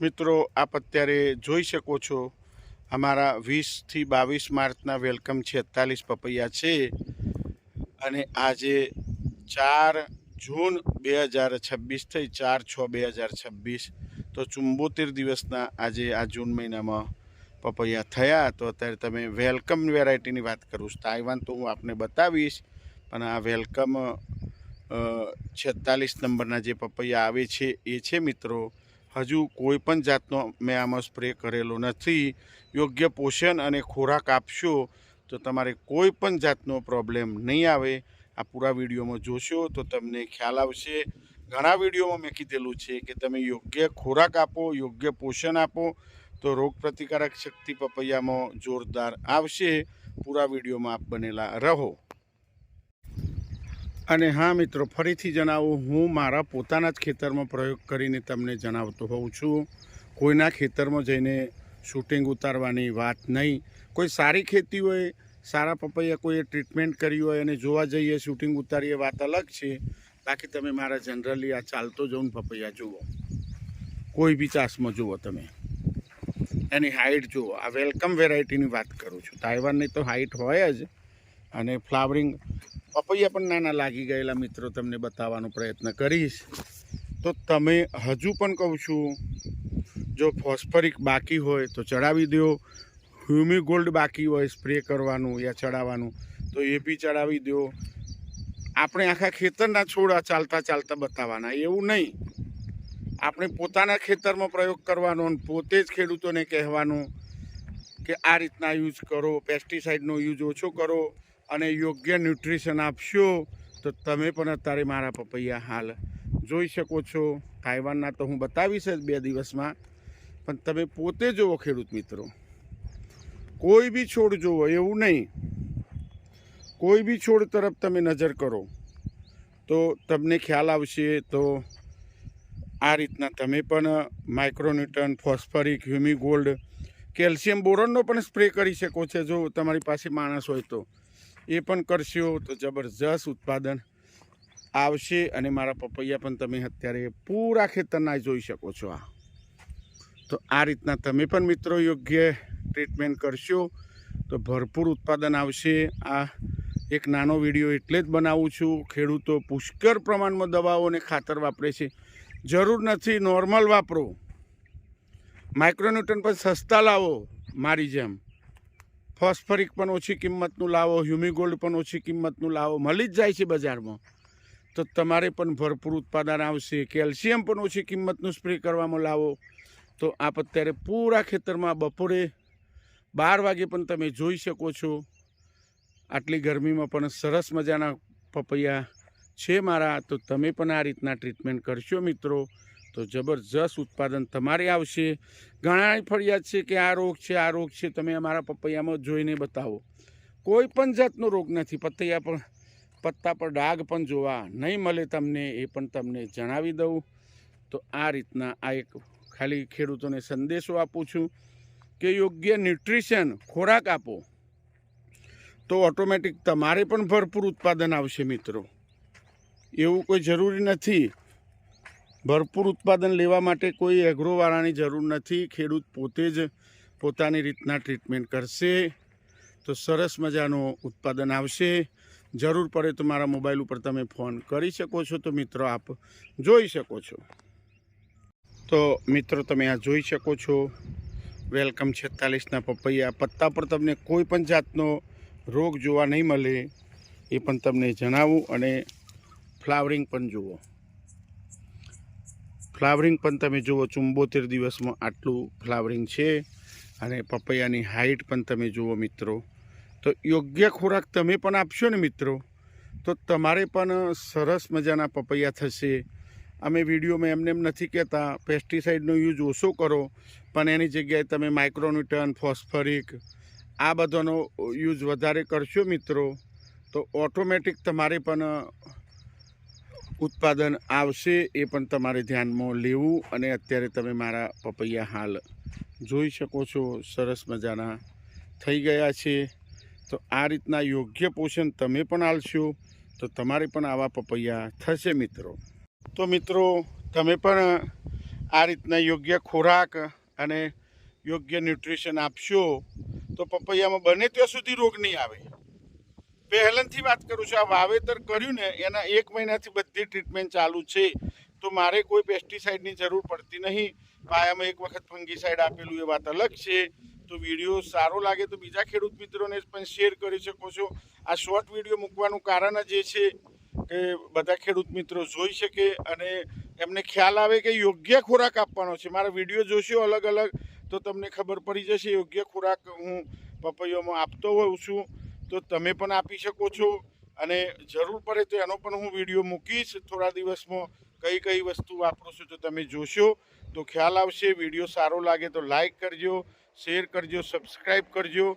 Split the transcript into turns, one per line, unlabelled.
મિત્રો આપ અત્યારે જોઈ શકો છો અમારા 20 થી 22 માર્ચના વેલકમ 46 પપૈયા છે અને આજે 4 જૂન 2026 થઈ 4/6/2026 તો 74 દિવસના આજે આ જૂન મહિનામાં પપૈયા થયા। તો અત્યારે તમે વેલકમ વેરાયટીની વાત કરું છું, તાઇવાન તો હું આપને બતાવીશ, પણ આ વેલકમ 46 નંબરના જે પપૈયા આવે છે એ છે મિત્રો। હજુ કોઈ પણ જાતનો મેં આમાં સ્પ્રે કરેલો નથી। યોગ્ય પોષણ અને ખોરાક આપશો તો તમારે કોઈ પણ જાતનો પ્રોબ્લેમ નહીં આવે। આ પૂરા વિડીયોમાં જોશો તો તમને ખ્યાલ આવશે। ઘણા વિડીયોમાં મેં કીધેલું છે કે તમે યોગ્ય ખોરાક આપો, યોગ્ય પોષણ આપો તો રોગ પ્રતિકારક શક્તિ પપૈયામાં જોરદાર આવશે। પૂરા વિડીયોમાં આપ બનેલા રહો। અને હા મિત્રો, ફરીથી જણાવું, હું મારા પોતાના જ ખેતરમાં પ્રયોગ કરીને તમને જણાવતો હોઉં છું। કોઈના ખેતરમાં જઈને શૂટિંગ ઉતારવાની વાત નહીં। કોઈ સારી ખેતી હોય, સારા પપૈયા કોઈએ ટ્રીટમેન્ટ કરી હોય અને જોવા જઈએ શૂટિંગ ઉતારીએ વાત અલગ છે। બાકી તમે મારા જનરલી આ ચાલતો જઈને પપૈયા જુઓ, કોઈ બી ચાસમાં જુઓ, તમે એની હાઇટ જુઓ। આ વેલકમ વેરાયટીની વાત કરું છું। તાઇવાનની તો હાઇટ હોય જ, અને ફ્લાવરિંગ પપૈયા પણ નાના લાગી ગયેલા મિત્રો તમને બતાવવાનો પ્રયત્ન કરીશ। તો તમે હજુ પણ કહું છું, જો ફોસ્ફરિક બાકી હોય તો ચડાવી દો, હ્યુમી ગોલ્ડ બાકી હોય સ્પ્રે કરવાનું યા ચડાવવાનું તો એ બી ચડાવી દો। આપણે આખા ખેતરના છોડ ચાલતા ચાલતા બતાવવાના એવું નહીં। આપણે પોતાના ખેતરમાં પ્રયોગ કરવાનો અને પોતે જ ખેડૂતોને કહેવાનું કે આ રીતના યુઝ કરો, પેસ્ટિસાઇડનો યુઝ ઓછો કરો અને યોગ્ય ન્યુટ્રિશન આપશો તો તમે પણ અત્યારે મારા પપૈયા હાલ જોઈ શકો છો। તાઇવાનના તો હું બતાવીશ જ 2 દિવસમાં, પણ તમે પોતે જુઓ ખેડૂત મિત્રો, કોઈ બી છોડ જુઓ, એવું નહીં, કોઈ બી છોડ તરફ તમે નજર કરો તો તમને ખ્યાલ આવશે। તો આ રીતના તમે પણ માઇક્રોન્યુટ્રન, ફોસ્ફરિક, હ્યુમી ગોલ્ડ, કેલ્શિયમ બોરોનનો પણ સ્પ્રે કરી શકો છો। જો તમારી પાસે માણસ હોય તો એ પણ કરશો તો જબરજસ્ત ઉત્પાદન આવશે। અને મારા પપૈયા પણ તમે અત્યારે પૂરા ખેતરના જોઈ શકો છો। તો આ રીતના તમે પણ મિત્રો યોગ્ય ટ્રીટમેન્ટ કરશો તો ભરપૂર ઉત્પાદન આવશે। આ એક નાનો વિડીયો એટલે જ બનાવું છું, ખેડૂતો પુષ્કળ પ્રમાણમાં દવાઓ અને ખાતર વાપરે છે, જરૂર નથી, નોર્મલ વાપરો। માઇક્રોન્યુટ્રન પણ સસ્તા લાવો, મારી જેમ ફોસ્ફરિક પણ ઓછી કિંમતનું લાવો, હ્યુમી ગોલ્ડ પણ ઓછી કિંમતનું લાવો, મળી જ જાય છે બજારમાં, તો તમારે પણ ભરપૂર ઉત્પાદન આવશે। કેલ્શિયમ પણ ઓછી કિંમતનું સ્પ્રે કરવામાં લાવો તો આપ અત્યારે પૂરા ખેતરમાં બપોરે 12 વાગે પણ તમે જોઈ શકો છો। આટલી ગરમીમાં પણ સરસ મજાના પપૈયા છે મારા। તો તમે પણ આ રીતના ટ્રીટમેન્ટ કરશો મિત્રો તો જબરજસ્ત ઉત્પાદન તમારે આવશે। ઘણા ફરિયાદ છે કે આ રોગ છે, આ રોગ છે, તમે અમારા પપૈયામાં જોઈને બતાવો। કોઈ પણ જાતનો રોગ નથી। પત્તા પર ડાઘ પણ જોવા નહીં મળે તમને, એ પણ તમને જણાવી દઉં। તો આ રીતના આ એક ખાલી ખેડૂતોને સંદેશો આપું છું કે યોગ્ય ન્યુટ્રિશન ખોરાક આપો તો ઓટોમેટિક તમારે પણ ભરપૂર ઉત્પાદન આવશે મિત્રો। એવું કોઈ જરૂરી નથી, ભરપૂર ઉત્પાદન લેવા માટે કોઈ એગ્રોવાળાની જરૂર નથી। ખેડૂત પોતે જ પોતાની રીતના ટ્રીટમેન્ટ કરશે તો સરસ મજાનું ઉત્પાદન આવશે। જરૂર પડે તો મારા મોબાઈલ ઉપર તમે ફોન કરી શકો છો। તો મિત્રો આપ જોઈ શકો છો। તો મિત્રો તમે આ જોઈ શકો છો વેલકમ 46ના પપૈયા। પત્તા પર તમને કોઈ પણ જાતનો રોગ જોવા નહીં મળે એ પણ તમને જણાવું। અને ફ્લાવરિંગ પણ જુઓ, ફ્લાવરિંગ પણ તમે જુઓ, 74 દિવસમાં આટલું ફ્લાવરિંગ છે। અને પપૈયાની હાઇટ પણ તમે જુઓ મિત્રો। તો યોગ્ય ખોરાક તમે પણ આપશો ને મિત્રો તો તમારે પણ સરસ મજાના પપૈયા થશે। અમે વિડીયોમાં એમને એમ નથી કહેતા પેસ્ટિસાઇડનો યુઝ ઓછો કરો, પણ એની જગ્યાએ તમે માઇક્રોન્યુટ્રન, ફોસ્ફરિક આ બધાનો યુઝ વધારે કરશો મિત્રો તો ઓટોમેટિક તમારે પણ ઉત્પાદન આવશે। એ પણ તમારે ધ્યાનમાં લેવું। અને અત્યારે તમે મારા પપૈયા હાલ જોઈ શકો છો, સરસ મજાના થઈ ગયા છે। તો આ રીતના યોગ્ય પોષણ તમે પણ આલશો તો તમારે પણ આવા પપૈયા થશે મિત્રો। તો મિત્રો તમે પણ આ રીતના યોગ્ય ખોરાક અને યોગ્ય ન્યુટ્રિશન આપશો તો પપૈયામાં બને ત્યાં સુધી રોગ નહીં આવે. પહેલાંથી વાત કરું છું, આ વાવેતર કર્યું ને એના 1 મહિનાથી બધી ટ્રીટમેન્ટ ચાલુ છે, તો મારે કોઈ પેસ્ટિસાઇડની જરૂર પડતી નહીં. પાયામાં એક વખત ફંગીસાઇડ આપેલું એ વાત અલગ છે. તો વિડીયો સારો લાગે તો બીજા ખેડૂત મિત્રોને પણ શેર કરી શકો છો. આ શોર્ટ વિડીયો મૂકવાનું કારણ જ એ છે કે બધા ખેડૂત મિત્રો જોઈ શકે અને એમને ખ્યાલ આવે કે યોગ્ય ખોરાક આપવાનો છે. મારા વિડીયો જોશો અલગ અલગ તો તમને ખબર પડી જશે. યોગ્ય ખોરાક હું પપૈયામાં આપતો હોઉં છું, તો તમે પણ આપી શકો છો. અને જરૂર પડે તો એનો પણ હું વિડીયો મૂકીશ થોડા દિવસમાં, કઈ કઈ વસ્તુ વાપરું છું તો તમે જોશો તો ખ્યાલ આવશે. વિડીયો સારો લાગે તો લાઈક કરજો, શેર કરજો, સબસ્ક્રાઈબ કરજો.